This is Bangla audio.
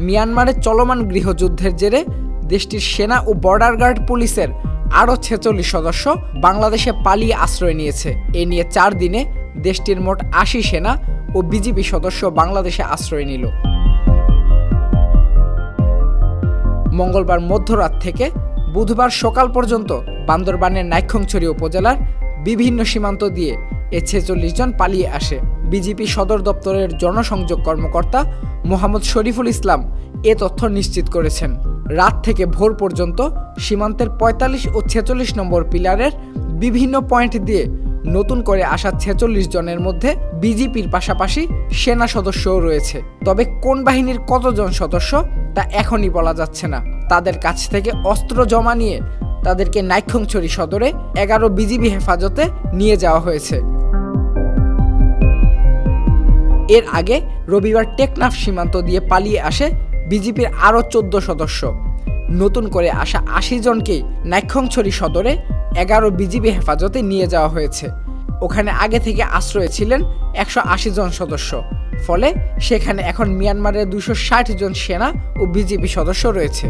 মিয়ানমারের চলমান গৃহযুদ্ধের জেরে দেশটির সেনা ও বর্ডার গার্ড পুলিশের আরও ৪৬ সদস্য বাংলাদেশে পালিয়ে আশ্রয় নিয়েছে। এ নিয়ে ৪ দিনে দেশটির মোট ৮০ সেনা ও বিজিবি সদস্য বাংলাদেশে আশ্রয় নিল। মঙ্গলবার মধ্যরাত থেকে বুধবার সকাল পর্যন্ত বান্দরবানের নাইক্ষ্যংছড়ি উপজেলার বিভিন্ন সীমান্ত দিয়ে এ ৪৬ জন পালিয়ে আসে। বিজিবি সদর দপ্তরের জনসংযোগ কর্মকর্তা মোহাম্মদ শরীফুল ইসলাম এ তথ্য নিশ্চিত করেছেন। রাত থেকে ভোর পর্যন্ত সীমান্তের ৪৫ ও ৪৬ নম্বর পিলারের বিভিন্ন পয়েন্ট দিয়ে নতুন করে আসা ৪৬ জনের মধ্যে বিজিপির পাশাপাশি সেনা সদস্যও রয়েছে। তবে কোন বাহিনীর কতজন সদস্য তা এখনই বলা যাচ্ছে না। তাদের কাছ থেকে অস্ত্র জমা নিয়ে তাদেরকে নাইক্ষ্যংছড়ি সদরে ১১ বিজিবি হেফাজতে নিয়ে যাওয়া হয়েছে। এর আগে রবিবার টেকনাফ সীমান্ত দিয়ে পালিয়ে আসে বিজিপির আরও ১৪ সদস্য। নতুন করে আসা ৮০ জনকেই নাইক্ষ্যংছড়ি সদরে ১১ বিজিবি হেফাজতে নিয়ে যাওয়া হয়েছে। ওখানে আগে থেকে আশ্রয়ে ছিলেন ১৮০ জন সদস্য। ফলে সেখানে এখন মিয়ানমারের ২৬০ জন সেনা ও বিজিবি সদস্য রয়েছে।